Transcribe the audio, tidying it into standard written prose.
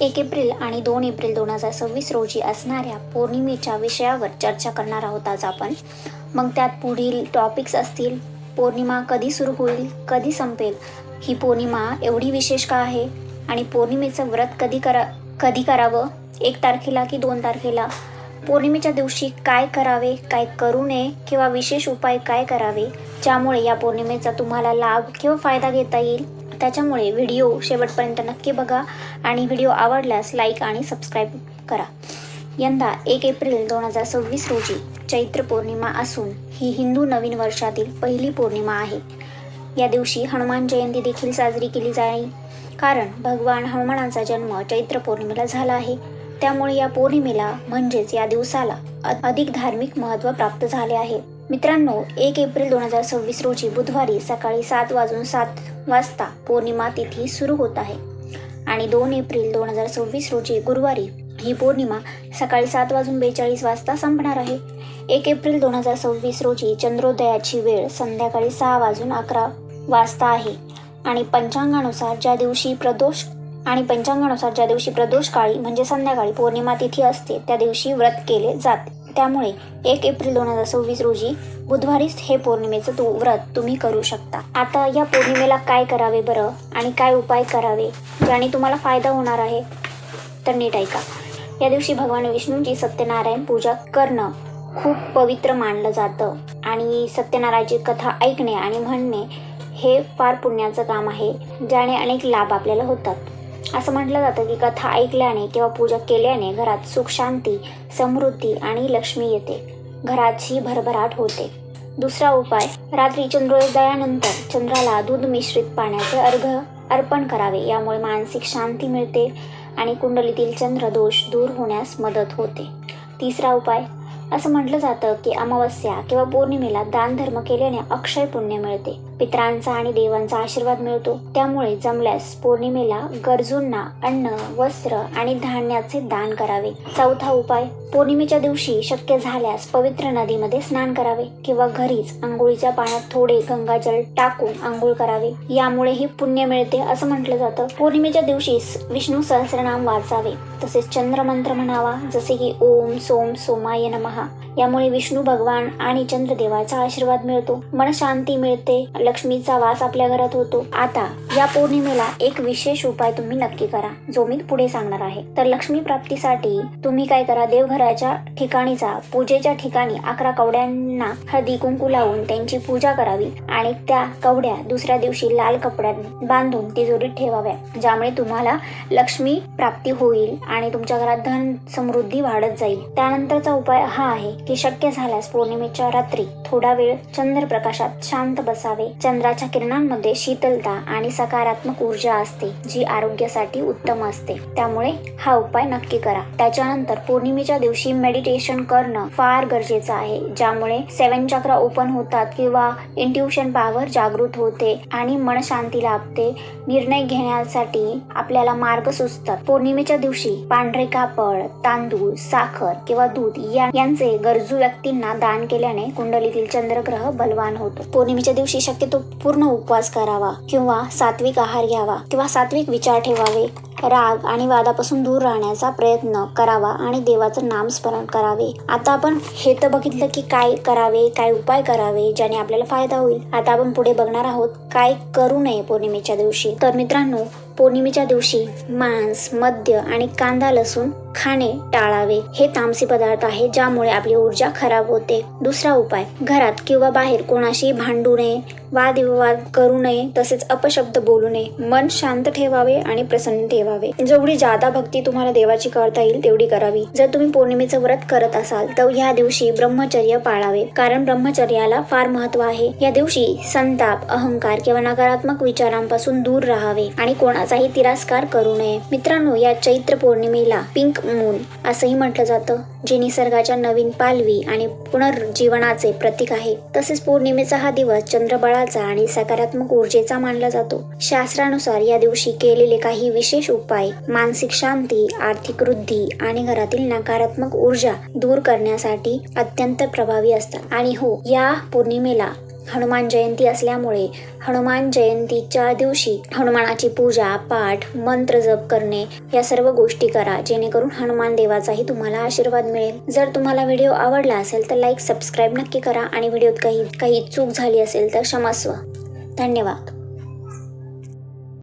1 April आणि 2 April 2026 रोजी असणाऱ्या पौर्णिमेच्या विषयावर चर्चा करणार आहोत आज आपण. मग त्यात पुढील टॉपिक्स असतील. पौर्णिमा कधी सुरू होईल, कधी संपेल, ही पौर्णिमा एवढी विशेष का आहे आणि पौर्णिमेचं व्रत कधी करावं, 1 तारखेला की 2 तारखेला, पौर्णिमेच्या दिवशी काय करावे, काय करू नये किंवा विशेष उपाय काय करावे ज्यामुळे या पौर्णिमेचा तुम्हाला लाभ किंवा फायदा घेता येईल. त्याच्यामुळे व्हिडिओ शेवटपर्यंत नक्की बघा आणि व्हिडिओ आवडल्यास लाईक आणि सबस्क्राईब करा. यंदा 1 एप्रिल 2026 रोजी चैत्र पौर्णिमा असून ही हिंदू नवीन वर्षातील पहिली पौर्णिमा आहे. या दिवशी हनुमान जयंती देखील साजरी केली जाईल, कारण भगवान हनुमानाचा जन्म चैत्र पौर्णिमेला झाला आहे. त्यामुळे या पौर्णिमेला म्हणजेच या दिवसाला अधिक धार्मिक महत्त्व प्राप्त झाले आहे. मित्रांनो, 1 एप्रिल 2026 रोजी बुधवारी सकाळी 7:07 पौर्णिमा तिथी सुरू होत आहे आणि 2 एप्रिल 2026 रोजी गुरुवारी ही पौर्णिमा सकाळी 7:42 संपणार आहे. 1 एप्रिल 2026 रोजी चंद्रोदयाची वेळ संध्याकाळी 6:11 आहे आणि पंचांगानुसार ज्या दिवशी प्रदोष काळी म्हणजे संध्याकाळी पौर्णिमा तिथी असते त्या दिवशी व्रत केले जाते. त्यामुळे 1 एप्रिल 2026 रोजी बुधवारीच हे पौर्णिमेचं व्रत तुम्ही करू शकता. आता या पौर्णिमेला काय करावे बरं आणि काय उपाय करावे ज्याने तुम्हाला फायदा होणार आहे, तर नीट ऐका. या दिवशी भगवान विष्णूंची सत्यनारायण पूजा करणं खूप पवित्र मानलं जातं आणि सत्यनारायणाची कथा ऐकणे आणि म्हणणे हे फार पुण्याचं काम आहे, ज्याने अनेक लाभ आपल्याला होतात. असं म्हटलं जातं की कथा ऐकल्याने किंवा पूजा केल्याने घरात सुख, शांती, समृद्धी आणि लक्ष्मी येते, घराची भरभराट होते. दुसरा उपाय, रात्री चंद्रोदयानंतर चंद्राला दूध मिश्रित पाण्याचे अर्घ्य अर्पण करावे. यामुळे मानसिक शांती मिळते आणि कुंडलीतील चंद्रदोष दूर होण्यास मदत होते. तिसरा उपाय, असं म्हटलं जातं की अमावस्या किंवा पौर्णिमेला दान धर्म केल्याने अक्षय पुण्य मिळते, पितरांचा आणि देवांचा आशीर्वाद मिळतो. त्यामुळे जमल्यास पौर्णिमेला गरजूंना अन्न, वस्त्र आणि धान्याचे दान करावे. चौथा उपाय, पौर्णिमेच्या दिवशी शक्य झाल्यास पवित्र नदीमध्ये स्नान करावे किंवा घरीच आंघोळीच्या पाण्यात थोडे गंगाजल टाकून आंघोळ करावे. यामुळेही पुण्य मिळते असं म्हटलं जातं. पौर्णिमेच्या दिवशी विष्णू सहस्रनाम वाचावे, तसेच चंद्रमंत्र म्हणावा, जसे की ओम सोम सोमाय नमः. यामुळे विष्णू भगवान आणि चंद्रदेवाचा आशीर्वाद मिळतो, मन शांती मिळते, लक्ष्मीचा वास आपल्या घरात होतो. आता या पौर्णिमेला एक विशेष उपाय तुम्ही नक्की करा, जो मी पुढे सांगणार आहे. तर लक्ष्मी प्राप्तीसाठी तुम्ही काय करा, देवघराच्या ठिकाणी जा, पूजेच्या ठिकाणी 11 कवड्यांना हळदी कुंकू लावून त्यांची पूजा करावी आणि त्या कवड्या दुसऱ्या दिवशी लाल कपड्यात बांधून तिजोरीत ठेवाव्या, ज्यामुळे तुम्हाला लक्ष्मी प्राप्ती होईल आणि तुमच्या घरात धन समृद्धी वाढत जाईल. त्यानंतरचा उपाय हा आहे की शक्य झाल्यास पौर्णिमेच्या रात्री थोडा वेळ चंद्रप्रकाशात शांत बसावे. चंद्राच्या किरणांमध्ये शीतलता आणि सकारात्मक ऊर्जा असते, जी आरोग्यासाठी उत्तम असते. त्यामुळे हा उपाय नक्की करा. त्याच्यानंतर पौर्णिमेच्या दिवशी मेडिटेशन करणं फार गरजेचं आहे, ज्यामुळे 7 चक्र ओपन होतात किंवा इंट्युशन पॉवर जागृत होते आणि मन शांती लाभते. निर्णय घेण्यासाठी आपल्याला मार्ग सुचतात. पौर्णिमेच्या दिवशी पांढरे कापड, तांदूळ, साखर किंवा दूध यांचे गरजू व्यक्तींना दान केल्याने कुंडलीतील चंद्रग्रह बलवान होतो. पौर्णिमेच्या दिवशी शक्यतो पूर्ण उपवास करावा किंवा सात्विक आहार घ्यावा किंवा सात्विक विचार ठेवावे. राग आणि वादापासून दूर राहण्याचा प्रयत्न करावा आणि देवाचं नामस्मरण करावे. आता आपण हे तर बघितलं की काय करावे, काय उपाय करावे ज्याने आपल्याला फायदा होईल. आता आपण पुढे बघणार आहोत काय करू नये पौर्णिमेच्या दिवशी. तर मित्रांनो, पौर्णिमेच्या दिवशी मांस, मद्य आणि कांदा लसूण खाणे टाळावे. हे तामसी पदार्थ आहे, ज्यामुळे आपली ऊर्जा खराब होते. दुसरा उपाय, घरात किंवा बाहेर कोणाशी भांडू नये, वादविवाद करू नये, तसेच अपशब्द बोलू नये. मन शांत ठेवावे आणि प्रसन्न ठेवावे. जेवढी जादा भक्ती तुम्हाला देवाची करता येईल तेवढी करावी. जर तुम्ही पौर्णिमेचं व्रत करत असाल तर या दिवशी ब्रह्मचर्य पाळावे, कारण ब्रह्मचर्याला फार महत्त्व आहे. या दिवशी संताप, अहंकार किंवा नकारात्मक विचारांपासून दूर राहावे आणि कोणाचाही तिरस्कार करू नये. मित्रांनो, या चैत्र पौर्णिमेला पिंक मून असंही म्हटलं जातं, जे निसर्गाच्या नवीन पालवी आणि पुनर्जीवनाचे प्रतीक आहे. तसेच पौर्णिमेचा हा दिवस चंद्रबळाचा आणि सकारात्मक ऊर्जेचा मानला जातो. शास्त्रानुसार या दिवशी केलेले काही विशेष उपाय मानसिक शांती, आर्थिक वृद्धी आणि घरातील नकारात्मक ऊर्जा दूर करण्यासाठी अत्यंत प्रभावी असतात. आणि हो, या पौर्णिमेला हनुमान जयंती असल्यामुळे हनुमान जयंतीच्या दिवशी हनुमानाची पूजा, पाठ, मंत्र जप करणे या सर्व गोष्टी करा, जेणेकरून हनुमान देवाचाही तुम्हाला आशीर्वाद मिळेल. जर तुम्हाला व्हिडिओ आवडला असेल तर लाईक, सबस्क्राईब नक्की करा आणि व्हिडिओत काही चूक झाली असेल तर क्षमस्व. धन्यवाद.